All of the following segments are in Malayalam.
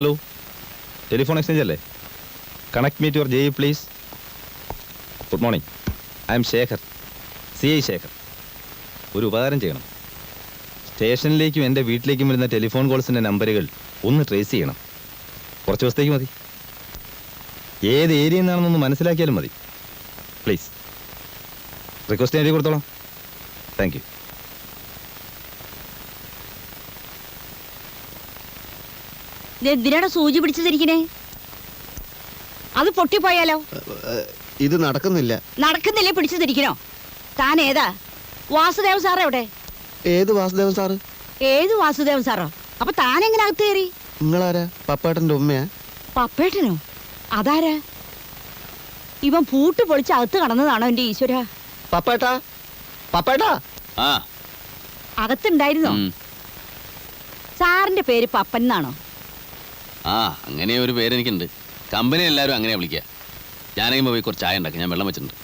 ഹലോ, ടെലിഫോൺ എക്സ്ചേഞ്ച് അല്ലേ? Connect me to your J please. Good morning, I am Shekhar, CI Shekhar. ഒരു ഉപകാരം ചെയ്യണം. സ്റ്റേഷനിലേക്കും എൻ്റെ വീട്ടിലേക്കും വരുന്ന ടെലിഫോൺ കോൾസിൻ്റെ നമ്പറുകൾ ഒന്ന് ട്രേസ് ചെയ്യണം. കുറച്ച് ദിവസത്തേക്ക് മതി. ഏത് ഏരിയയിൽ നിന്നാണെന്നൊന്ന് മനസ്സിലാക്കിയാലും മതി. പ്ലീസ്, റിക്വസ്റ്റ് എഴുതി കൊടുത്തോളാം. Thank you. എന്തിനാണ് സൂചി പിടിച്ചിരിക്കണേ? അത് പൊട്ടിപ്പോയാലോ? ഇത് നടക്കുന്നില്ല. നടക്കുന്നില്ലേ? പിടിച്ചിരിക്കണോ? താൻ ഏതാ? വാസുദേവൻ സാറ് എവിടെ? ഏത് വാസുദേവൻ സാറ്? ഏത് വാസുദേവൻ സാറോ? അപ്പൊ താൻ എങ്ങനെ അകത്ത് കയറി? നിങ്ങളാരാ? പപ്പേട്ടന്റെ ഉമ്മയാ? പപ്പേട്ടനോ? അതാരാ? ഇവൻ പൂട്ട് പൊളിച്ച് അകത്ത് കടന്നതാണോ എന്റെ ഈശ്വര? പപ്പേട്ടാ, പപ്പേട്ടാ. അകത്തുണ്ടായിരുന്നോ? സാറിന്റെ പേര് പപ്പൻ എന്നാണോ? അങ്ങനെ ഒരു പേരെനിക്കുണ്ട്. കമ്പനി എല്ലാവരും അങ്ങനെ വിളിക്കുക. ഞാനെങ്കിലും പോയി കുറച്ച് ചായ ഉണ്ടാക്കി. ഞാൻ വെള്ളം വെച്ചിട്ടുണ്ട്.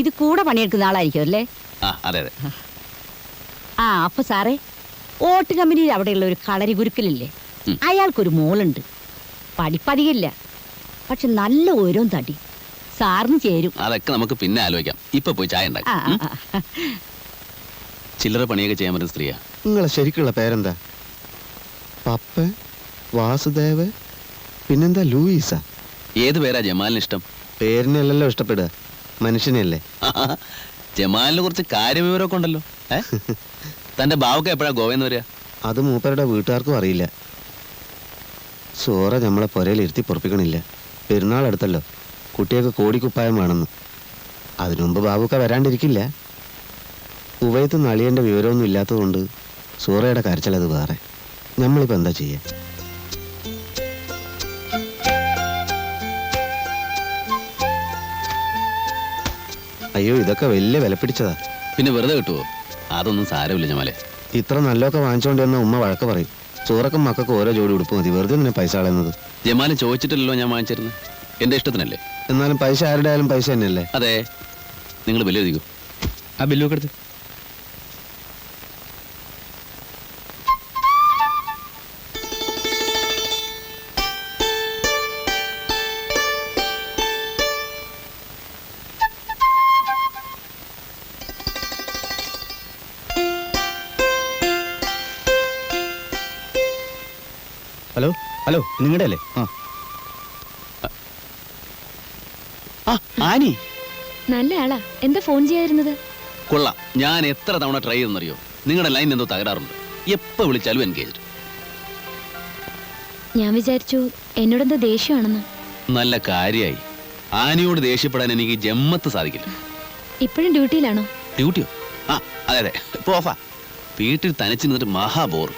ഇത് കൂടെ പണിയെടുക്കുന്ന ആളായിരിക്കും അല്ലേ? അതെ അതെ. അപ്പൊ സാറേ, ഓട്ട് കമ്പനിയിൽ അവിടെയുള്ള ഒരു കളരി ഗുരുക്കലില്ലേ, അയാൾക്കൊരു മോളുണ്ട്. പഠിപ്പധികമില്ല, പക്ഷെ നല്ല ഓരോം തടി. സാറിന് ചേരും. അതൊക്കെ നമുക്ക് പിന്നെ ആലോചിക്കാം. ഇപ്പൊ പോയി ചായ ഉണ്ടാക്കി. ചില്ലറ പണിയൊക്കെ ചെയ്യാൻ പറ്റുന്ന സ്ത്രീയാ. നിങ്ങളെ ശരിക്കുള്ള പേരെന്താ? പപ്പ, വാസുദേവ്, പിന്നെന്താ ലൂയിസ? ഏത് പേരാ ജമാലിന് ഇഷ്ടം? പേരിനല്ലല്ലോ ഇഷ്ടപ്പെടുക, മനുഷ്യനല്ലേ. ജമാലിന് കുറച്ച് കാര്യവിവരമൊക്കെ ഉണ്ടല്ലോ. തന്റെ ബാവൊക്കെ എപ്പോഴാ ഗോവയെന്ന് വരിക? അത് മൂപ്പരുടെ വീട്ടുകാർക്കും അറിയില്ല. സോറ നമ്മളെ പുരയിലിരുത്തി പൊറപ്പിക്കണില്ല. പെരുന്നാൾ അടുത്തല്ലോ, കുട്ടിയൊക്കെ കോടിക്കുപ്പായം വേണമെന്ന്. അതിനു മുമ്പ് ബാബുക്ക വരാണ്ടിരിക്കില്ല. ഉവയത്ത് നളിയൻ്റെ വിവരമൊന്നും ഇല്ലാത്തതുകൊണ്ട് സൂറയുടെ കരച്ചിലത് വേറെ. നമ്മളിപ്പോൾ എന്താ ചെയ്യുക? അയ്യോ, ഇതൊക്കെ വലിയ വില പിടിച്ചതാ. പിന്നെ വെറുതെ കിട്ടുമോ? അതൊന്നും സാരമില്ല ജമാലെ. ഇത്ര നല്ലതൊക്കെ വാങ്ങിച്ചോണ്ട് വന്ന ഉമ്മ വഴക്ക് പറയും. ചോറക്കും മക്കൾക്ക് ഓരോ ജോഡി ഉടുപ്പ് മതി, വെറുതെ നിന്നെ പൈസ കളയുന്നത്. ജമാല് ചോദിച്ചിട്ടില്ലല്ലോ ഞാൻ വാങ്ങിച്ചിരുന്നത്. എന്റെ ഇഷ്ടത്തിനല്ലേ. എന്നാലും പൈസ ആരുടെ ആയാലും പൈസ തന്നെയല്ലേ? അതെ. നിങ്ങൾ ബില്ല് എഴുതിക്കോ. ആ ബില്ലൊക്കെ എടുത്ത്. ഹലോ ഹലോ, നിങ്ങളുടെ അല്ലേ? ആനി നല്ല ആളാ. എന്താ ഫോൺ ചെയ്യാതിരുന്നത്? കൊള്ളാം. ഞാൻ എത്ര തവണ ട്രൈ ചെയ്തെന്നറിയോ? നിങ്ങളുടെ ലൈൻ എന്തോ തകരാറുണ്ട്. എപ്പോ വിളിച്ചാലും എൻഗേജ്ഡ്. ഞാൻ വിചാരിച്ചു എന്നോടെന്തോ ദേഷ്യമാണെന്ന്. നല്ല കാര്യായി. ആനിയോട് ദേഷ്യപ്പെടാൻ എനിക്ക് ജമ്മത്ത് സാധിക്കില്ല. ഇപ്പോഴും ഡ്യൂട്ടിയിലാണോ? ഡ്യൂട്ടിയോ? അതെ അതെ, ഇപ്പൊ ഓഫാ. വീട്ടിൽ തനിച്ച് നിന്നിട്ട് മഹാബോർ.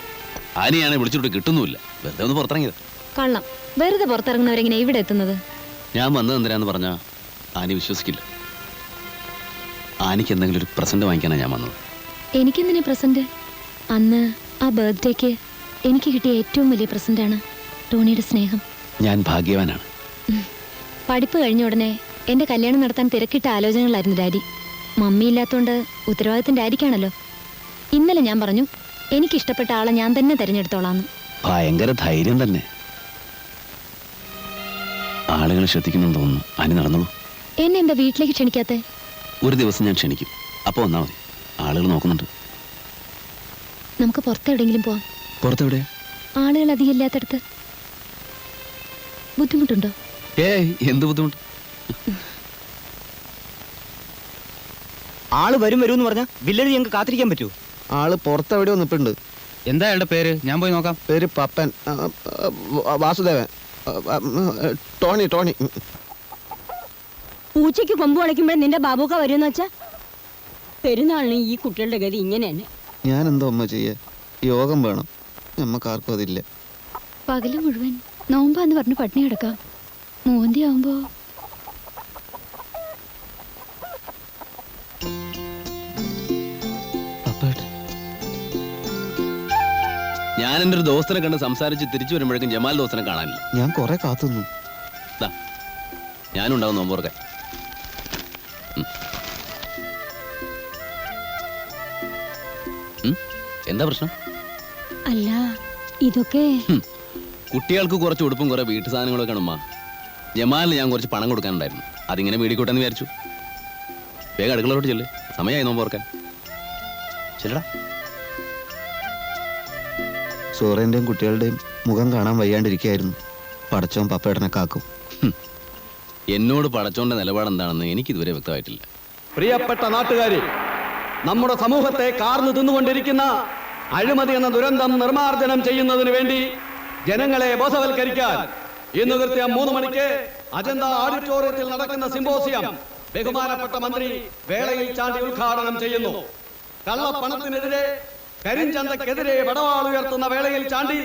ആനിയാണെ വിളിച്ചിട്ട് കിട്ടുന്നുമില്ല. വെറുതെ ഒന്ന് പുറത്തിറങ്ങിയത്. കള്ളം. വെറുതെ പുറത്തിറങ്ങുന്നവരെങ്ങനെ ഇവിടെ എത്തുന്നത്? ഞാൻ വന്നത് എന്തിനാന്ന് പറഞ്ഞാ ആനി വിശ്വസിക്കില്ല. ആനിക്ക് എന്തെങ്കിലും ഒരു പ്രസന്റ് വാങ്ങിക്കാനാണ് ഞാൻ വന്നത്. എനിക്കെന്തിനാ പ്രസന്റ്? അന്ന് ആ ബർത്ത്ഡേക്ക് എനിക്ക് കിട്ടിയ ഏറ്റവും വലിയ പ്രസന്റാണ് ടോണിയുടെ സ്നേഹം. ഞാൻ ഭാഗ്യവാനാണ്. പഠിപ്പ് കഴിഞ്ഞ ഉടനെ എന്റെ കല്യാണം നടത്താൻ തിരക്കിട്ട ആലോചനകളായിരുന്നു ഡാഡി. മമ്മി ഇല്ലാത്തോണ്ട് ഉത്തരവാദിത്തം ഡാഡിക്കാണല്ലോ. ഇന്നലെ ഞാൻ പറഞ്ഞു എനിക്കിഷ്ടപ്പെട്ട ആളെ ഞാൻ തന്നെ തിരഞ്ഞെടുത്തോളാന്ന്. ഭയങ്കര ധൈര്യം തന്നെ. ആളുകൾ ശ്രദ്ധിക്കുന്നെന്ന് തോന്നുന്നു. ആനി നടന്നോളൂ. എന്നെ എന്താ വീട്ടിലേക്ക് ക്ഷണിക്കാത്തെ? ഒരു ദിവസം ഞാൻ ക്ഷണിക്കും. അപ്പൊ വന്നാ മതി. ആളുകൾ നോക്കുന്നുണ്ട്. നമുക്ക് പുറത്തെവിടെയെങ്കിലും പോവാം. പുറത്തെവിടെ? ആളുകൾ അധികം ഇല്ലാത്തടത്ത്. ബുദ്ധിമുട്ടുണ്ടോ? എന്ത് ബുദ്ധിമുട്ട്? ആള് വരും വരും എന്ന് പറഞ്ഞാ ബില്ലെഴുതി ഞങ്ങൾക്ക് കാത്തിരിക്കാൻ പറ്റുമോ? ആള് പുറത്തെവിടെയോ നിൽപ്പുണ്ട്. എന്താ അയാളുടെ പേര്? ഞാൻ പോയി നോക്കാം. പേര് പപ്പൻ, വാസുദേവൻ, ടോണി. ടോണി. പൂച്ചയ്ക്ക് കൊമ്പ് വളയ്ക്കുമ്പോഴേ നിന്റെ ബാബുക്ക വരുമെന്ന് വെച്ചാ പെരുന്നാളിന് ഈ കുട്ടികളുടെ ഗതി ഇങ്ങനെ തന്നെ. ഞാൻ എന്തോ അമ്മ ചെയ്യ? യോഗം വേണം. നമ്മക്കാർക്കും അതില്ല. പകല് മുഴുവൻ നോമ്പാന്ന് പറഞ്ഞ് പട്ടിണി കിടക്കാം. മോന്തി ആവുമ്പോ ഞാൻ എൻ്റെ ഒരു ദോസ്തനെ കണ്ട് സംസാരിച്ച് തിരിച്ചു വരുമ്പോഴേക്കും ജമാൽ ദോസ്തനെ കാണാനില്ല. ഞാൻ കുറെ കാത്തുന്നു. ഞാനുണ്ടാവും നോമ്പോർക്കാൻ. എന്താ പ്രശ്നം? അല്ല, ഇതൊക്കെ കുട്ടികൾക്ക് കുറച്ച് ഉടുപ്പും കുറെ വീട്ടു സാധനങ്ങളൊക്കെ ഉമ്മ. ജമാലിന് ഞാൻ കുറച്ച് പണം കൊടുക്കാനുണ്ടായിരുന്നു, അതിങ്ങനെ മേടിക്കോട്ടെന്ന് വിചാരിച്ചു. വേഗം അടുക്കളോട്ട് ചെല്ല്, സമയമായി നോമ്പ് ഓർക്കാൻ. ചെല്ലടാ. സൂറേന്റെയും കുട്ടികളുടെയും മുഖം കാണാൻ വയ്യാണ്ടിരിക്കുകയായിരുന്നു. പടച്ചോൻ പപ്പേടനെ കാക്കും. എന്നോട് പടച്ചോന്റെ നിലപാട് എന്താണെന്ന് എനിക്ക് ഇതുവരെ വ്യക്തമായിട്ടില്ല. പ്രിയപ്പെട്ട നാട്ടുകാരെ, നമ്മുടെ സമൂഹത്തെ കാർന്നു തിന്നുകൊണ്ടിരിക്കുന്ന അഴിമതി എന്ന ദുരന്തം നിർമ്മാർജ്ജനം ചെയ്യുന്നതിന് വേണ്ടി ജനങ്ങളെ ബോധവൽക്കരിക്കാൻ ഇന്ന് കൃത്യം 3 മണിക്ക് അജന്ത ഓഡിറ്റോറിയത്തിൽ നടക്കുന്ന സിംബോസിയം ബഹുമാനപ്പെട്ട മന്ത്രി വേളയിൽ ചാണ്ടി ഉദ്ഘാടനം ചെയ്യുന്നു. കള്ളപ്പണത്തിനെതിരെ, കരിഞ്ചന്തക്കെതിരെ വടവാൾ ഉയർത്തുന്ന വേളയിൽ ചാണ്ടി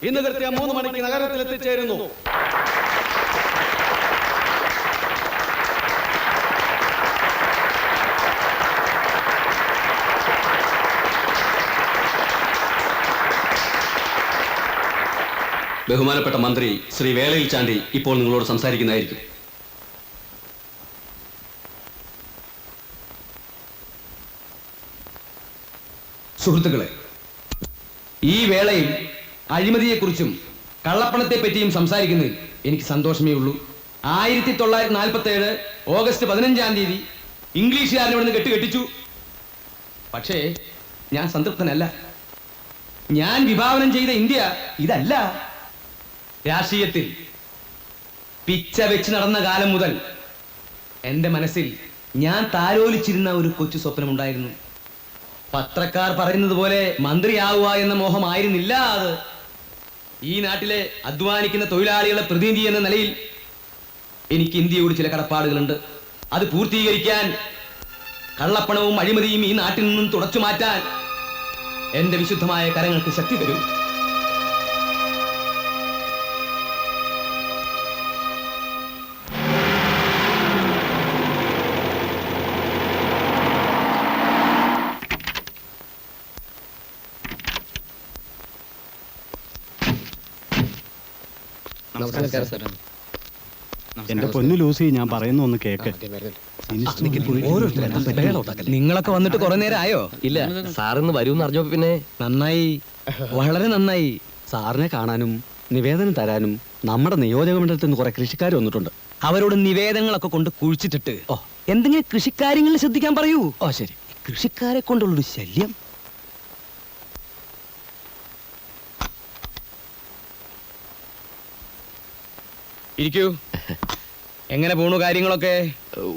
ഇന്ന് കൃത്യം 3 മണിക്ക് നഗരത്തിൽ എത്തിച്ചേരുന്നു. ബഹുമാനപ്പെട്ട മന്ത്രി ശ്രീ വേളയിൽ ചാണ്ടി ഇപ്പോൾ നിങ്ങളോട് സംസാരിക്കുന്നതായിരിക്കും. സുഹൃത്തുക്കളെ, ഈ വേളയിൽ അഴിമതിയെക്കുറിച്ചും കള്ളപ്പണത്തെ പറ്റിയും സംസാരിക്കുന്നതിൽ എനിക്ക് സന്തോഷമേ ഉള്ളൂ. 1947 ഓഗസ്റ്റ് 15-ാം തീയതി ഇംഗ്ലീഷുകാരനെ ഇവിടുന്ന് കെട്ടിച്ചു. പക്ഷേ ഞാൻ സംതൃപ്തനല്ല. ഞാൻ വിഭാവനം ചെയ്ത ഇന്ത്യ ഇതല്ല. രാഷ്ട്രീയത്തിൽ പിച്ച വെച്ച് നടന്ന കാലം മുതൽ എൻ്റെ മനസ്സിൽ ഞാൻ താലോലിച്ചിരുന്ന ഒരു കൊച്ചു സ്വപ്നമുണ്ടായിരുന്നു. പത്രക്കാർ പറയുന്നത് പോലെ മന്ത്രിയാവുക എന്ന മോഹമായിരുന്നില്ല അത്. ഈ നാട്ടിലെ അധ്വാനിക്കുന്ന തൊഴിലാളികളുടെ പ്രതിനിധി എന്ന നിലയിൽ എനിക്ക് ഇന്ത്യയോട് ചില കടപ്പാടുകളുണ്ട്. അത് പൂർത്തീകരിക്കാൻ, കള്ളപ്പണവും അഴിമതിയും ഈ നാട്ടിൽ നിന്നും തുടച്ചു മാറ്റാൻ എന്റെ വിശുദ്ധമായ കരങ്ങൾക്ക് ശക്തി തരൂ. എന്റെ പൊന്നു ലൂസി, ഞാൻ പറയുന്ന ഒന്ന് കേക്ക്. നിങ്ങളൊക്കെ വന്നിട്ട് കുറെ നേരം ആയോ? ഇല്ല, സാറിന്ന് വരുമെന്ന് അറിഞ്ഞപ്പോ പിന്നെ നന്നായി, വളരെ നന്നായി. സാറിനെ കാണാനും നിവേദനം തരാനും നമ്മുടെ നിയോജക മണ്ഡലത്തിൽ നിന്ന് കുറെ കൃഷിക്കാർ വന്നിട്ടുണ്ട്. അവരോട് നിവേദനങ്ങളൊക്കെ കൊണ്ട് കുഴിച്ചിട്ടിട്ട് എന്തെങ്കിലും കൃഷിക്കാര്യങ്ങളിൽ ശ്രദ്ധിക്കാൻ പറയൂ. ഓ ശരി. കൃഷിക്കാരെ കൊണ്ടുള്ളൊരു ശല്യം. ഇരിക്കൂ. എങ്ങനെ പോണു കാര്യങ്ങളൊക്കെ?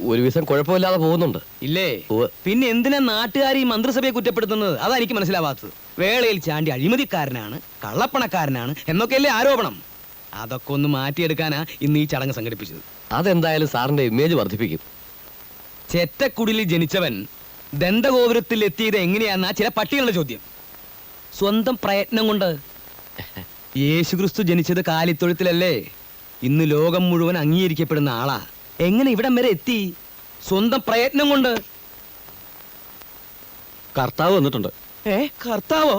ഒരു ദിവസം കുഴപ്പമില്ലാതെ പോകുന്നുണ്ട്. ഇല്ലേ? ഉവ്വ്. പിന്നെ എന്തിനാ നാട്ടുകാർ ഈ മന്ത്രിസഭയെ കുറ്റപ്പെടുത്തുന്നത്? അതാ എനിക്ക് മനസ്സിലാവാത്തത്. വേളയിൽ ചാണ്ടി അഴിമതിക്കാരനാണ്, കള്ളപ്പണക്കാരനാണ് എന്നൊക്കെയല്ലേ ആരോപണം. അതൊക്കെ ഒന്ന് മാറ്റിയെടുക്കാനാ ഇന്ന് ഈ ചടങ്ങ് സംഘടിപ്പിച്ചത്. അതെന്തായാലും സാറിന്റെ ഇമേജ് വർദ്ധിപ്പിക്കും. ചെറ്റക്കുടിലിൽ ജനിച്ചവൻ ദന്തഗോപുരത്തിൽ എത്തിയത് എങ്ങനെയാന്നാ ചില പട്ടികളുടെ ചോദ്യം. സ്വന്തം പ്രയത്നം കൊണ്ട്. യേശുക്രിസ്തു ജനിച്ചത് കാലിത്തൊഴുത്തിലല്ലേ? ഇന്ന് ലോകം മുഴുവൻ അംഗീകരിക്കപ്പെടുന്ന ആളാ. എങ്ങനെ ഇവിടം വരെ എത്തി? സ്വന്തം പ്രയത്നം കൊണ്ട്. കർത്താവ് വന്നിട്ടുണ്ട്. കർത്താവോ?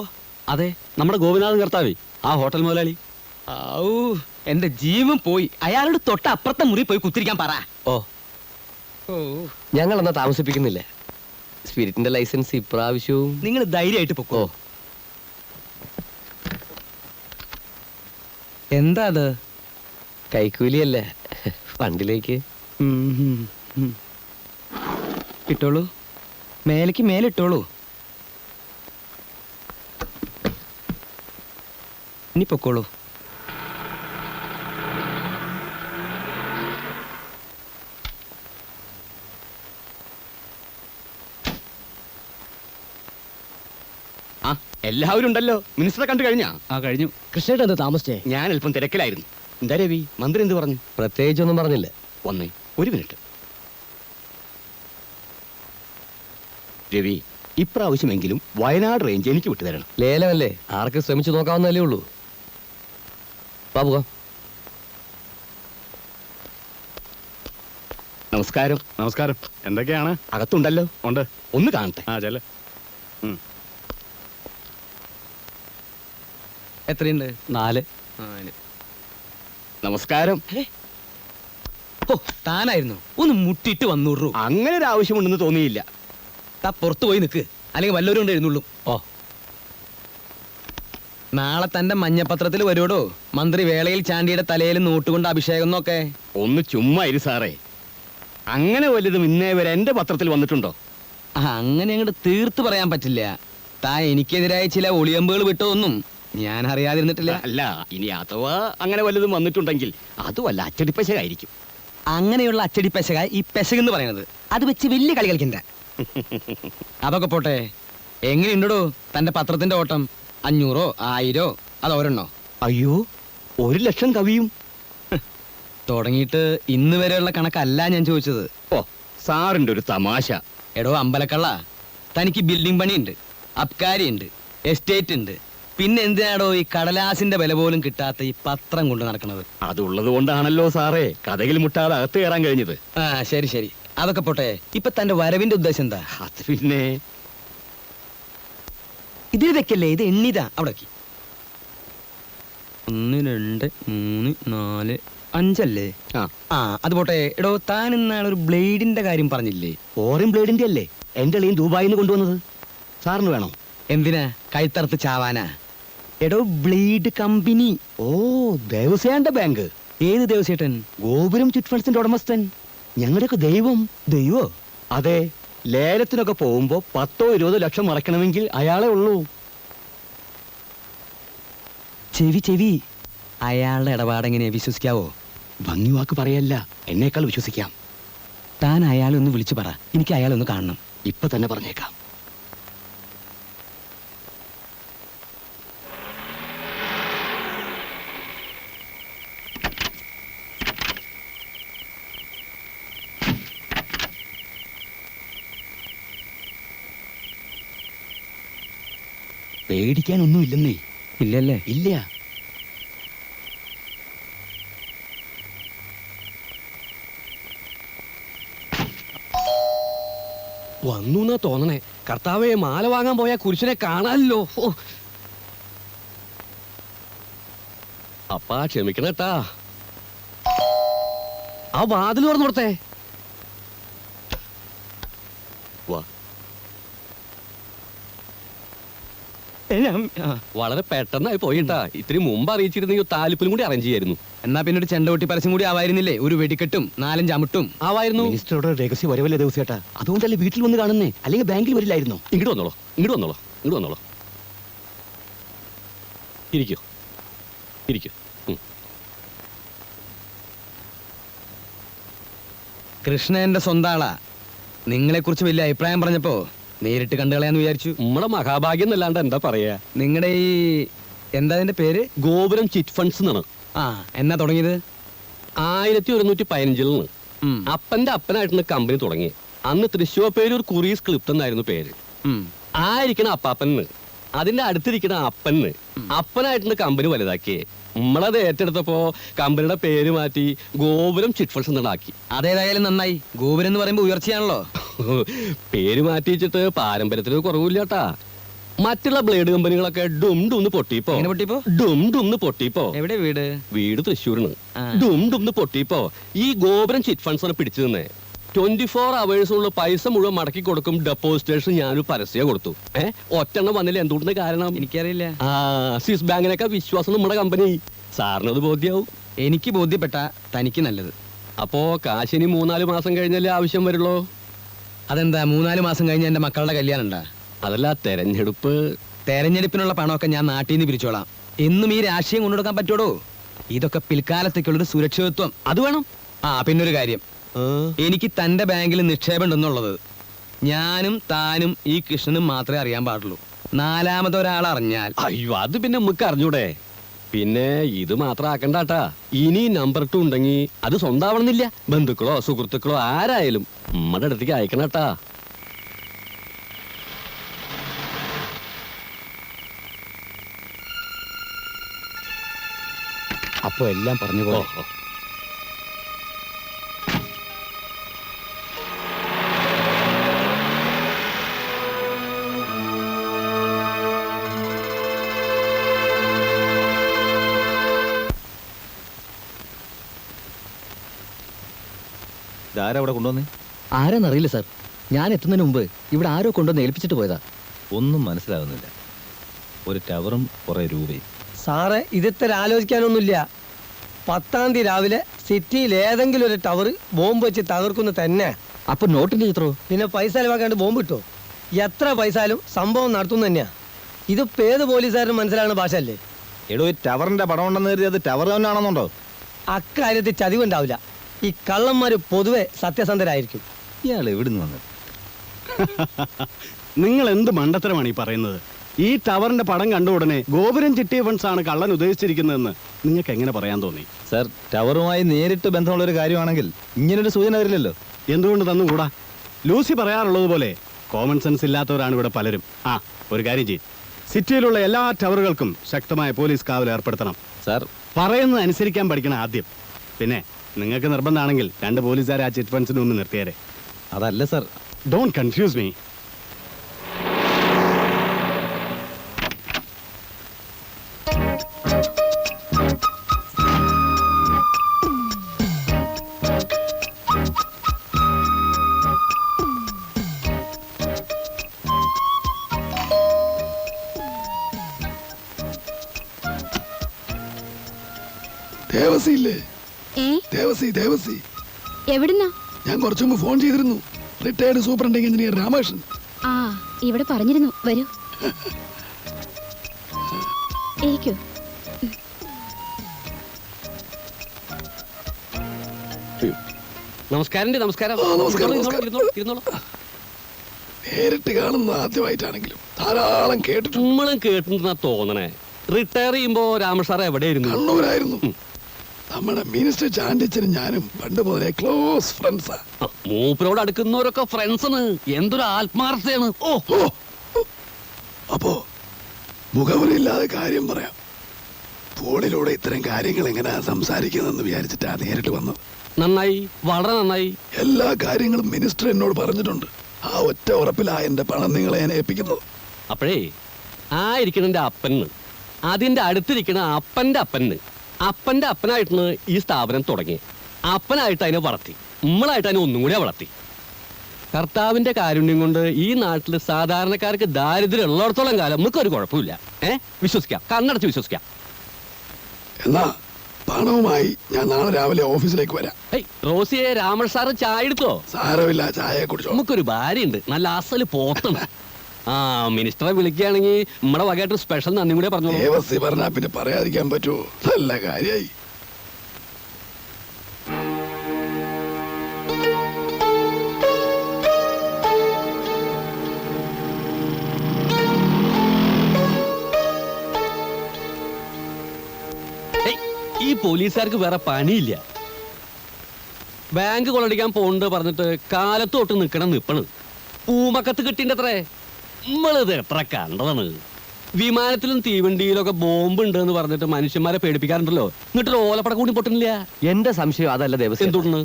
അതെ, നമ്മുടെ ഗോപിനാഥൻ കർത്താവേ, ആ ഹോട്ടൽ മുതലാളി. ഔ, എന്റെ ജീവൻ പോയി. അയാളോട് തൊട്ട അപ്പുറത്തെ മുറി പോയി കുത്തിരിക്കാൻ പറ. ഓ, ഞങ്ങൾ എന്നാ താമസിപ്പിക്കുന്നില്ല. സ്പിരിറ്റിന്റെ ലൈസൻസ് ഇപ്രാവശ്യവും. നിങ്ങൾ ധൈര്യമായിട്ട് പൊക്കോ. എന്താ അത്? കൈക്കൂലിയല്ല, ഫണ്ടിലേക്ക്. ഇട്ടോളൂ, മേലേക്ക് മേലിട്ടോളൂ. ഇനി പൊക്കോളൂ. എല്ലാവരും ഉണ്ടല്ലോ. മിനിസ്റ്ററെ കണ്ടു കഴിഞ്ഞാ? കഴിഞ്ഞു. കൃഷ്ണേട്ടൻ എന്താ താമസിച്ചേ? ഞാൻ അല്പം തിരക്കിലായിരുന്നു. എന്താ രവി, മന്ത്രി എന്ത് പറഞ്ഞു? പ്രത്യേകിച്ചൊന്നും പറഞ്ഞില്ല. വന്നേ, ഒരു മിനിറ്റ്. രവി, ഇപ്രാവശ്യമെങ്കിലും വയനാട് റേഞ്ച് എനിക്ക് വിട്ടുതരണം. ലേലമല്ലേ, ആർക്ക് ശ്രമിച്ചു നോക്കാവുന്നല്ലേ ഉള്ളൂ. പോകാം. നമസ്കാരം. നമസ്കാരം. എന്തൊക്കെയാണ്? അകത്തുണ്ടല്ലോ. ഉണ്ട്. ഒന്ന് കാണട്ടെ. ആ ചെല. എത്രയുണ്ട്? 4. നമസ്കാരം. ഓ, താനായിരുന്നു. ഒന്ന് മുട്ടിട്ട് 100 രൂപ. അങ്ങനെ ഒരു ആവശ്യമുണ്ടെന്ന് തോന്നിയില്ല. താ പുറത്തു പോയി നിൽക്ക്, അല്ലെങ്കിൽ വല്ലവരും കൊണ്ട് എഴുന്നള്ളും. ഓ, നാളെ തന്റെ മഞ്ഞപത്രത്തിൽ വരുവടോ മന്ത്രി വേളയിൽ ചാണ്ടിയുടെ തലയിൽ നൂട്ടുകൊണ്ട് അഭിഷേകം എന്നൊക്കെ. ഒന്ന് ചുമ്മാ ഇരു സാറേ. അങ്ങനെ വലുതും ഇന്നേ വരെ എന്റെ പത്രത്തിൽ വന്നിട്ടുണ്ടോ? അങ്ങനെ അങ്ങോട്ട് തീർത്ത് പറയാൻ പറ്റില്ല. താൻ എനിക്കെതിരായ ചില ഒളിയമ്പുകൾ വിട്ടതൊന്നും ഞാൻ അറിയാതിരുന്നിട്ടില്ല. അല്ല, ഇനി അഥവാ അങ്ങനെ വലുതും വന്നിട്ടുണ്ടെങ്കിൽ അത് വല്ല അച്ചടിപ്പശകായിരിക്കും. അങ്ങനെയുള്ള അച്ചടി പെശക ഈ പെശകെന്ന് പറയണത്. അത് വെച്ച് വലിയ കളി കളിക്കണ്ട. അതൊക്കെ പോട്ടെ, എങ്ങനെയുണ്ടോ തന്റെ പത്രത്തിന്റെ ഓട്ടം? 500 1000 അത് ഒരെണ്ണോ? അയ്യോ, 1,00,000 കവിയും. തുടങ്ങിയിട്ട് ഇന്ന് വരെയുള്ള കണക്കല്ല ഞാൻ ചോദിച്ചത്. ഓ, സാറിന്റെ ഒരു തമാശ. എടോ അമ്പലക്കള്ള, തനിക്ക് ബിൽഡിംഗ് പണിയുണ്ട്, അബ്കാരിയുണ്ട്, എസ്റ്റേറ്റ് ഉണ്ട്. പിന്നെ എന്തിനാടോ ഈ കടലാസിന്റെ വില പോലും കിട്ടാത്ത ഈ പത്രം കൊണ്ട് നടക്കുന്നത്? അതുള്ളത് കൊണ്ടാണല്ലോ സാറേ കഥയിൽ മുട്ടാതെ അകത്ത് കയറാൻ കഴിഞ്ഞത്. ആ ശരി ശരി, അതൊക്കെ പോട്ടെ. ഇപ്പൊ തന്റെ വരവിന്റെ ഉദ്ദേശം എന്താ? അത് പിന്നെ ഇതിൽ വെക്കല്ലേ, ഇത് എണ്ണിതാ. അവിടെ 1 2 3 4 5 അല്ലേ? ആ അത് പോട്ടെ. എടോ താൻ ഇന്നാളൊരു ബ്ലേഡിന്റെ കാര്യം പറഞ്ഞില്ലേ? ഫോറിൻ ബ്ലേഡിന്റെ അല്ലേ എന്റെ അളിയൻ ദുബായിന്ന് കൊണ്ടുവന്നത്? സാറിന് വേണോ? എന്തിനാ? കഴുത്തറുത്ത് ചാവാനാ? എടോ ബ്ലേഡ് കമ്പനി. ഓ, ദേവസ്യാന്റെ ബാങ്ക്. ഏത് ദേവസ്യേട്ടൻ? ഗോപുരം ചിറ്റ് ഫണ്ട്സിന്റെ ഉടമസ്ഥൻ, ഞങ്ങളുടെയൊക്കെ ദൈവം. ദൈവോ? അതെ, ലേലത്തിനൊക്കെ പോകുമ്പോ 10 20 ലക്ഷം മറക്കണമെങ്കിൽ അയാളെ ഉള്ളൂ. ചെവി അയാളുടെ ഇടപാടെങ്ങനെയാ വിശ്വസിക്കാവോ? ഭംഗി വാക്ക് പറയല്ല, എന്നേക്കാൾ വിശ്വസിക്കാം. താൻ അയാളെ ഒന്ന് വിളിച്ചു പറ, എനിക്ക് അയാളെ ഒന്ന് കാണണം. ഇപ്പൊ തന്നെ പറഞ്ഞേക്കാം. പേടിക്കാനൊന്നുമില്ലെന്നേ. ഇല്ലല്ലേ? ഇല്ല. വന്നു എന്നാ തോന്നണേ. കർത്താവെ, മാല വാങ്ങാൻ പോയ കുരിശനെ കാണാനല്ലോ. അപ്പാ ക്ഷമിക്കണട്ടാ, ആ വാതിൽ തുറന്നു കൊടുത്തേ. വാ. വളരെ പെട്ടെന്നായി പോയിട്ടാ. ഇത്തിരി മുമ്പ് അറിയിച്ചിരുന്നെങ്കിൽ താലിപ്പിലും കൂടി അറേഞ്ച് ചെയ്യായിരുന്നു. എന്നാ പിന്നെ ഒരു ചെണ്ടകൊട്ടി പരസ്യം കൂടി ആവായിരുന്നില്ലേ? ഒരു വെടിക്കെട്ടും 4 അമിട്ടും ആവായിരുന്നു. മിനിസ്റ്ററുടെ രഹസ്യ വരവല്ലേ ദിവസേട്ടാ, അതുകൊണ്ടല്ലേ വീട്ടിൽ വന്ന് കാണുന്നേ, അല്ലെങ്കിൽ ബാങ്കിൽ വരില്ലായിരുന്നോ? ഇങ്ങോട്ട് വന്നോളൂ, ഇങ്ങോട്ട് വന്നോളൂ, ഇങ്ങോട്ട് വന്നോളൂ. ഇരിക്കൂ, ഇരിക്കൂ. കൃഷ്ണ എന്റെ സ്വന്തം ആളാ. നിങ്ങളെ കുറിച്ച് വലിയ അഭിപ്രായം പറഞ്ഞപ്പോ നേരിട്ട് കണ്ടുകളയാന്ന് വിചാരിച്ചു. നമ്മുടെ മഹാഭാഗ്യം എന്നല്ലാണ്ട് എന്താ പറയാ. നിങ്ങളുടെ ഈ എന്താ അതിന്റെ പേര്? ഗോപുരം ചിറ്റ് ഫണ്ട്സ് എന്നാണ്. ആ, എന്നാ തുടങ്ങിയത്? 1115 അപ്പന്റെ അപ്പനായിട്ടാണ് കമ്പനി തുടങ്ങി. അന്ന് തൃശ്ശൂർ പേരൂർ കുറീസ് ക്ലിപ്റ്റ് എന്നായിരുന്നു പേര്. ആയിരിക്കണ അപ്പാപ്പന്, അതിന്റെ അടുത്തിരിക്കണ അപ്പന്, അപ്പനായിട്ടാണ് കമ്പനി വലുതാക്കി. നമ്മളത് ഏറ്റെടുത്തപ്പോ കമ്പനിയുടെ പേര് മാറ്റി ഗോപുരം ചിറ്റ് ഫണ്ട്സ് എന്നാക്കി. അതേതായാലും നന്നായി. ഗോപുരം എന്ന് പറയുമ്പോ ഉയർച്ചയാണല്ലോ. പേര് മാറ്റിച്ചിട്ട് പാരമ്പര്യത്തിന് കുറവില്ലാട്ടാ. മറ്റുള്ള ബ്ലേഡ് കമ്പനികളൊക്കെ ഡും ഡുന്ന് പൊട്ടിപ്പോ ഡും ഡുന്ന് പൊട്ടിപ്പോ. എവിടെ വീട്? വീട് തൃശ്ശൂരിന്. ഡും ഡുന്ന് പൊട്ടിപ്പോ ഈ ഗോപുരം ചിറ്റ് ഫണ്ട്സ് ആണ് പിടിച്ചു നിന്നേ. 24 അവേഴ്സിനുള്ള പൈസ മുഴുവൻ മടക്കി കൊടുക്കും ഡെപ്പോസിറ്റേഷൻ ഞാനൊരു പരസ്യം കൊടുത്തു. ഒറ്റെണ്ണം വന്നില്ല. എന്തുകൊണ്ടെന്ന് കാരണം എനിക്കറിയില്ല. സ്വിസ് ബാങ്കിനൊക്കെ വിശ്വാസം നമ്മുടെ കമ്പനി. സാറിനത് ബോധ്യാവും. എനിക്ക് ബോധ്യപ്പെട്ട തനിക്ക് നല്ലത്. അപ്പോ കാശിനി 3-4 മാസം കഴിഞ്ഞല്ലേ ആവശ്യം വരുള്ളൂ? അതെന്താ 3-4 മാസം കഴിഞ്ഞ എന്റെ മക്കളുടെ കല്യാണം ഉണ്ടാ? അതല്ല, തെരഞ്ഞെടുപ്പിനുള്ള പണമൊക്കെ ഞാൻ നാട്ടിൽ നിന്ന് പിരിച്ചോളാം. എന്നും ഈ രാഷ്ട്രീയം കൊണ്ടുകൊടുക്കാൻ പറ്റുമോ? ഇതൊക്കെ പിൽക്കാലത്തേക്കുള്ളൊരു സുരക്ഷിതത്വം അത് വേണം. ആ പിന്നൊരു കാര്യം, എനിക്ക് തന്റെ ബാങ്കിൽ നിക്ഷേപം ഉണ്ടെന്നുള്ളത് ഞാനും താനും ഈ കൃഷ്ണനും മാത്രമേ അറിയാൻ പാടുള്ളൂ. 4ാമത് ഒരാൾ അറിഞ്ഞാൽ അയ്യോ, അത് പിന്നെ നമുക്ക് അറിഞ്ഞൂടെ. പിന്നെ ഇത് മാത്രം ആക്കണ്ടാട്ടാ. ഇനി നമ്പർ 2 ഉണ്ടെങ്കിൽ അത് സ്വന്തമാവണമെന്നില്ല. ബന്ധുക്കളോ സുഹൃത്തുക്കളോ ആരായാലും നമ്മുടെ അടുത്തേക്ക് അയക്കണട്ടാ. അപ്പൊ എല്ലാം പറഞ്ഞു പോലെ. ഇതാരവിടെ കൊണ്ടുവന്നേ? ആരാന്നറിയില്ല സാർ. ഞാൻ എത്തുന്നതിന് മുമ്പ് ഇവിടെ ആരോ കൊണ്ടുവന്ന് ഏൽപ്പിച്ചിട്ട് പോയതാ. ഒന്നും മനസ്സിലാകുന്നില്ല. ഒരു ടവറും കുറെ രൂപയും. സാറേ ഇതിത്ര ആലോചിക്കാനൊന്നുമില്ല. 10-ാം തീയതി രാവിലെ സിറ്റിയിൽ ഏതെങ്കിലും ഒരു ടവർ ബോംബ് വെച്ച് തകർക്കുന്നു തന്നെ. അപ്പൊ നോട്ടിന്റെ ചിത്രോ? പിന്നെ പൈസ ചെലവാക്കാണ്ട് ബോംബ് കിട്ടോ? എത്ര പൈസയാലും സംഭവം നടത്തുന്നു തന്നെയാ. ഇതിപ്പോ ഏത് പോലീസുകാരനും മനസ്സിലാകുന്ന ഭാഷ അല്ലേ? എടോ, ഈ ടവറിന്റെ പടം ഉണ്ടെന്ന് കരുതി അത് ടവർ തന്നെ ആണെന്നുണ്ടോ? അക്കാര്യത്തിൽ ചതിവുണ്ടാവില്ല. ഈ കള്ളന്മാര് പൊതുവെ സത്യസന്ധരായിരിക്കും. ഇയാൾ എവിടുന്ന് വന്നത്? നിങ്ങൾ എന്ത് മണ്ടത്തരമാണ് ഈ പറയുന്നത്? ഈ ടവറിന്റെ പടം കണ്ട ഉടനെ ഗോപുരം ചിട്ടിയ ഫണ്ട്സ് ആണ് കള്ളൻ ഉദ്ദേശിച്ചിരിക്കുന്നതെന്ന് നിങ്ങൾക്ക് എങ്ങനെ പറയാൻ തോന്നി? സർ, ടവറുമായി നേരിട്ട് ബന്ധമുള്ള ഒരു കാര്യമാണെങ്കിൽ ഇങ്ങനൊരു സൂചന വരില്ലല്ലോ. എന്തുകൊണ്ട് തന്നുകൂടാ? ലൂസി പറയാറുള്ളത് പോലെ കോമൺ സെൻസ് ഇല്ലാത്തവരാണ് ഇവിടെ പലരും. ആ, ഒരു കാര്യം ചെയ്യും, സിറ്റിയിലുള്ള എല്ലാ ടവറുകൾക്കും ശക്തമായ പോലീസ് കാവൽ ഏർപ്പെടുത്തണം. സാർ, പറയുന്നത് അനുസരിക്കാൻ പഠിക്കണം ആദ്യം. പിന്നെ നിങ്ങൾക്ക് നിർബന്ധമാണെങ്കിൽ 2 പോലീസുകാരെ ആ ചിറ്റ് ഫണ്ട്സിന് മുമ്പ് നിർത്തിയേരെ. അതല്ല സർ. Don't confuse me. ദേവസിയില്ലേ? ഏ ദേവസി എവിടുന്നാ? ഞാൻ കുറച്ചു മുമ്പ് ഫോൺ ചെയ്തിരുന്നു. Retired superintending engineer Ramakrishnan. ആ, ഇവിടെ പറഞ്ഞിരുന്നു. വരൂ, ഇരിക്കൂ. നമസ്കാരം. നമസ്കാരം. നമസ്കാരം. ഇരുന്നോളൂ, ഇരുന്നോളൂ, ഇരുന്നോളൂ. നേരിട്ട് കാണുന്ന ആദ്യമായിട്ടാണെങ്കിലും ധാരാളം കേട്ടിട്ടുണ്ട്. നമ്മളും കേട്ടിട്ടുണ്ടെന്നാ തോന്നണേ. റിട്ടയർ ചെയ്യുമ്പോ രാമസാർ എവിടെയായിരുന്നു? കണ്ണൂരായിരുന്നു. നമ്മുടെ മിനിസ്റ്റർ ചാണ്ടിച്ചനും ഞാനും പണ്ട് മുതലേ ക്ലോസ് ഫ്രണ്ട്സാ. മൂപ്പരോട് അടുക്കുന്നവരൊക്കെ ഫ്രണ്ട്സാണ്. എന്തൊരു ആത്മാർത്ഥയാണ്. ഓ, അപ്പോ മുഖവരില്ലാതെ കാര്യം പറയാം. ഫോണിലൂടെ ഇത്തരം കാര്യങ്ങൾ എങ്ങനെയാ സംസാരിക്കുന്നതെന്ന് വിചാരിച്ചിട്ടാ നേരിട്ട് വന്നത്. നന്നായി, വളരെ നന്നായി. എല്ലാ കാര്യങ്ങളും മിനിസ്റ്റർ എന്നോട് പറഞ്ഞിട്ടുണ്ട്. ആ ഒറ്റ ഉറപ്പിലാ എന്റെ പണം നിങ്ങളെ ഞാൻ ഏൽപ്പിക്കുന്നത്. അപ്പോഴേ ആ ഇരിക്കണ അപ്പന്, അതിന്റെ അടുത്തിരിക്കണ അപ്പന്റെ അപ്പനായിട്ടാണ് ഈ സ്ഥാപനം തുടങ്ങി. അപ്പനായിട്ട് അതിനെ വളർത്തി, നമ്മളായിട്ട് അതിനെ ഒന്നും കൂടി വളർത്തി. കർത്താവിന്റെ കാരുണ്യം കൊണ്ട് ഈ നാട്ടിൽ സാധാരണക്കാർക്ക് ദാരിദ്ര്യം ഉള്ളിടത്തോളം കാലം നമുക്കൊരു കുഴപ്പമില്ല. വിശ്വസിക്കാം, കണ്ണടച്ച് വിശ്വസിക്കാം. എന്നാ പണവുമായി ഞാൻ നാളെ രാവിലെ ഓഫീസിലേക്ക് വരാം. റോസിയെ, രാമൻ സാറ് ചായ എടുത്തോ? സാരമില്ല, ചായ കുടിച്ചോ. നമുക്കൊരു ഭാര്യയുണ്ട്, നല്ല അസല് പോത്തണ്. ആ, മിനിസ്റ്ററെ വിളിക്കുകയാണെങ്കിൽ നമ്മുടെ വകയായിട്ട് സ്പെഷ്യൽ നന്ദി കൂടെ പറഞ്ഞു. ദേവസി പറഞ്ഞാ പിന്നെ പറയാതിരിക്കാൻ പറ്റുമോ? നല്ല കാര്യായി. ഈ പോലീസുകാർക്ക് വേറെ പണിയില്ല. ബാങ്ക് കൊള്ളടിക്കാൻ പോണ്ട് പറഞ്ഞിട്ട് കാലത്ത് തൊട്ട് നിൽക്കണം. പൂമക്കത്ത് കിട്ടിണ്ടത്രേ. നമ്മളിത് എത്ര കണ്ടതാണ്. വിമാനത്തിലും തീവണ്ടിയിലൊക്കെ ബോംബ് ഉണ്ട് എന്ന് പറഞ്ഞിട്ട് മനുഷ്യന്മാരെ പേടിപ്പിക്കാറുണ്ടല്ലോ. എന്നിട്ടൊരു ഓലപ്പട കൂടി പൊട്ടുന്നില്ല. എന്റെ സംശയം അതല്ല ദേവസ്വം. എന്തുകൊണ്ട്?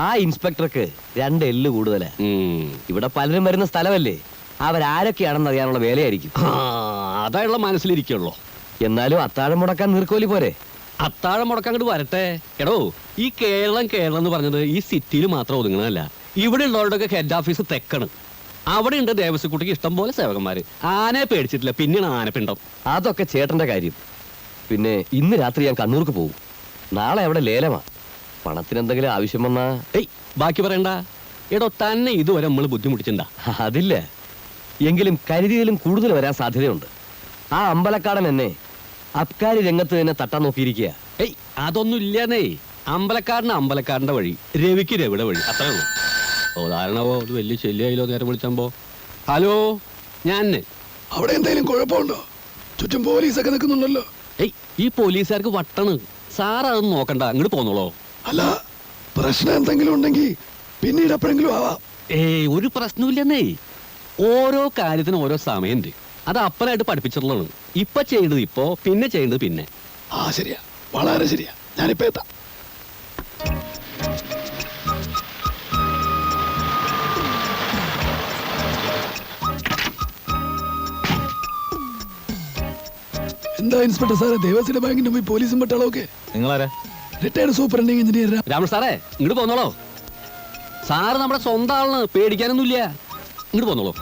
ആ ഇൻസ്പെക്ടർക്ക് 2 എല്ല് കൂടുതലാ. ഇവിടെ പലരും വരുന്ന സ്ഥലമല്ലേ, അവരാരൊക്കെയാണെന്ന് അറിയാനുള്ള വേലയായിരിക്കും. അതായുള്ള മനസ്സിലിരിക്കുള്ളൂ. എന്നാലും അത്താഴം മുടക്കാൻ നീർക്കോലി പോരെ? അത്താഴം മുടക്കാൻ അങ്ങോട്ട് വരട്ടെ. എടോ, ഈ കേരളം എന്ന് പറഞ്ഞത് ഈ സിറ്റിയിൽ മാത്രം ഒതുങ്ങണമല്ല. ഇവിടെ ഉള്ളവരുടെയൊക്കെ ഹെഡ് ഓഫീസ് തെക്കാണ്. അവിടെ ഉണ്ട് ദേവസ്വക്കുട്ടിക്ക് ഇഷ്ടം പോലെ സേവകന്മാര്. ആനയെ പേടിച്ചിട്ടില്ല, പിന്നെയാണ് ആനപ്പിണ്ടം. അതൊക്കെ ചേട്ടന്റെ കാര്യം. പിന്നെ ഇന്ന് രാത്രി ഞാൻ കണ്ണൂർക്ക് പോകും. നാളെ അവിടെ ലേലമാ. പണത്തിന് എന്തെങ്കിലും ആവശ്യം വന്നാ ബാക്കി പറയണ്ട. എടോ, തന്നെ ഇതുവരെ നമ്മൾ ബുദ്ധിമുട്ടിച്ചിട്ടുണ്ടാ? അതില്ല, എങ്കിലും കരുതിയിലും കൂടുതൽ വരാൻ സാധ്യതയുണ്ട്. ആ അമ്പലക്കാടൻ എന്നെ അബ്കാരി രംഗത്ത് തന്നെ തട്ടാൻ നോക്കിയിരിക്കുക. അതൊന്നും ഇല്ലാന്നേ. അമ്പലക്കാരന്റെ വഴി, രവിക്ക് രവിയുടെ വഴി, അത്രേ ഉള്ളൂ. ഉദാഹരണമോ അത് വലിയ ശല്യായില്ലോ നേരം വിളിച്ചപ്പോ. ഹലോ, ഞാൻ അവിടെ എന്തെങ്കിലും കുഴപ്പമുണ്ടോ? ചുറ്റും പോലീസൊക്കെ നിൽക്കുന്നുണ്ടല്ലോ. ഈ പോലീസുകാർക്ക് വട്ടണ്. സാർ അതൊന്നും നോക്കണ്ട, അങ്ങോട്ട് പോന്നോളോ. അല്ല, പ്രശ്നം എന്തെങ്കിലും ഉണ്ടെങ്കിൽ പിന്നീട് എപ്പോഴെങ്കിലും ആവാം. ഒരു പ്രശ്നമില്ലെന്നേ. ഓരോ കാര്യത്തിനും ഓരോ സമയമുണ്ട്. അത് അപ്പനായിട്ട് പഠിപ്പിച്ചിട്ടുള്ളതാണ്. ഇപ്പൊ ചെയ്യേണ്ടത് ഇപ്പോ, പിന്നെ ചെയ്യേണ്ടത് പിന്നെ. ആ, ശരിയാ, വളരെ ശരിയാ. ഞാനിപ്പോ എത്താം. എന്താ ഇൻസ്പെക്ടർ സാറേ, ദേവസ്വം ബാങ്കിന്റെ പോയി പോലീസും പട്ടാളമൊക്കെ? നിങ്ങളാരാ? റിട്ടയർഡ് സൂപ്രണ്ടിംഗ് എഞ്ചിനീയർ രാമൻ സാറേ, ഇങ്ങോട്ട് പോന്നോളോ. സാറ് നമ്മുടെ സ്വന്തം ആളാണ്, പേടിക്കാനൊന്നുമില്ല. ഇങ്ങോട്ട് പോന്നോളൂ.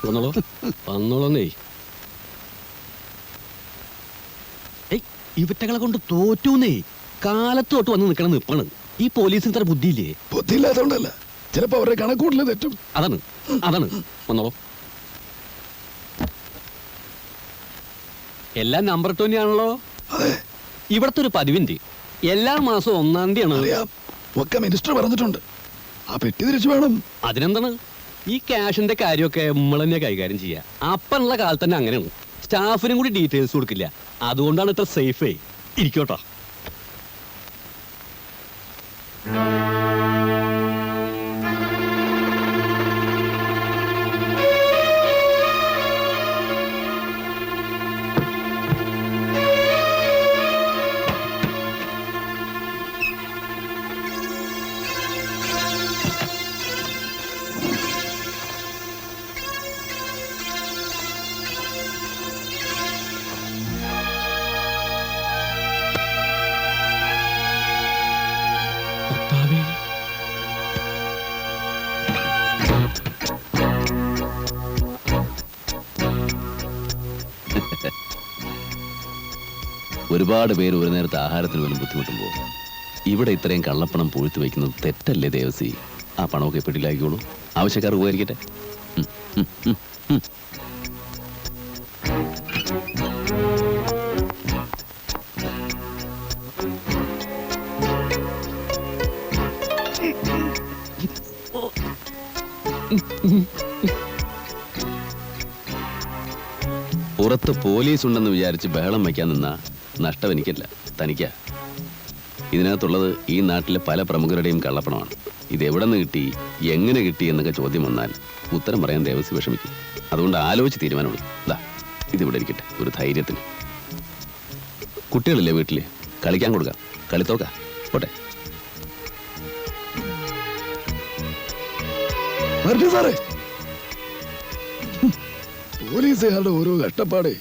വന്നോളൂ വന്നോളന്നേ. ഏയ് ഇവറ്റകളെ കൊണ്ട് തോറ്റൂന്നേ. കാലത്ത് തൊട്ട് വന്ന് നിൽക്കണം നിപ്പാണ്. ഈ പോലീസിന് ഇത്ര ബുദ്ധിയില്ലേ? ബുദ്ധിയില്ലാത്തോണ്ടല്ല, ചിലപ്പോ അവരുടെ കണക്കൂട്ടില് തെറ്റും. അതാണ് അതാണ്. വന്നോളൂ. എല്ലാം നമ്പർ 20 ആണല്ലോ. അതെ, ഇവിടത്തെ ഒരു പതിവിന്റെ എല്ലാ മാസവും 1-ാം തീയതിയാണ്. അറിയാം, ഒക്കെ മിനിസ്റ്റർ പറഞ്ഞിട്ടുണ്ട്. ആ പെട്ടി തിരിച്ചു വേണം. അതിനെന്താണ്, ഈ ക്യാഷിന്റെ കാര്യമൊക്കെ നമ്മൾ തന്നെ കൈകാര്യം ചെയ്യുക. അപ്പനുള്ള കാലത്ത് തന്നെ അങ്ങനെയാണ്. സ്റ്റാഫിനും കൂടി ഡീറ്റെയിൽസ് കൊടുക്കില്ല. അതുകൊണ്ടാണ് ഇത്ര സേഫേ. ഇരിക്കോട്ടോ. ഒരുപാട് പേര് ഒരു നേരത്തെ ആഹാരത്തിന് പോലും ബുദ്ധിമുട്ടുമ്പോൾ ഇവിടെ ഇത്രയും കള്ളപ്പണം പൂഴ്ത്തി വയ്ക്കുന്നത് തെറ്റല്ലേ ദേവസി? ആ പണമൊക്കെ പെട്ടിലാക്കിക്കോളൂ, ആവശ്യക്കാർ ഉപകരിക്കട്ടെ. പുറത്ത് പോലീസ് ഉണ്ടെന്ന് വിചാരിച്ച് ബഹളം വയ്ക്കാൻ നിന്നാ നഷ്ടം എനിക്കല്ല, തനിക്കാ. ഇതിനകത്തുള്ളത് ഈ നാട്ടിലെ പല പ്രമുഖരുടെയും കള്ളപ്പണമാണ്. ഇതെവിടെ നിന്ന് കിട്ടി, എങ്ങനെ കിട്ടി എന്നൊക്കെ ചോദ്യം വന്നാൽ ഉത്തരം പറയാൻ ദേവസി വിഷമിക്കും. അതുകൊണ്ട് ആലോചിച്ച് തീരുമാനമുള്ളൂ. ദാ ഇതിവിടെ ഇരിക്കട്ടെ, ഒരു ധൈര്യത്തിന്. കുട്ടികളില്ലേ വീട്ടില്, കളിക്കാൻ കൊടുക്കാം. കളിത്തോക്ക പോട്ടെ. സാറേ, പോലീസുകാരുടെ ഓരോ കഷ്ടപ്പാടേ.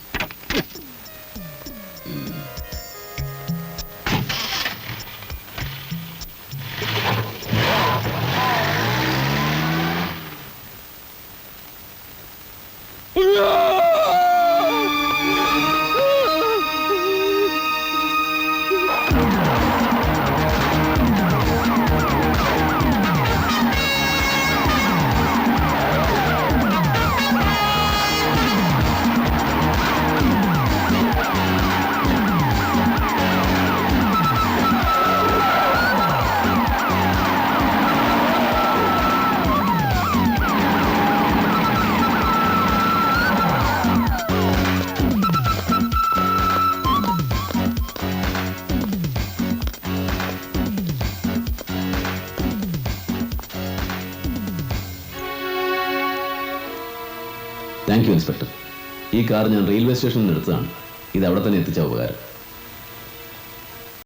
Thank you inspector. ഈ കാർ ഞാൻ റെയിൽവേ സ്റ്റേഷനിൽ നിന്ന് എടുത്തതാണ്. ഇത് അവിടെ തന്നെ എത്തിച്ച ഉപകാരം.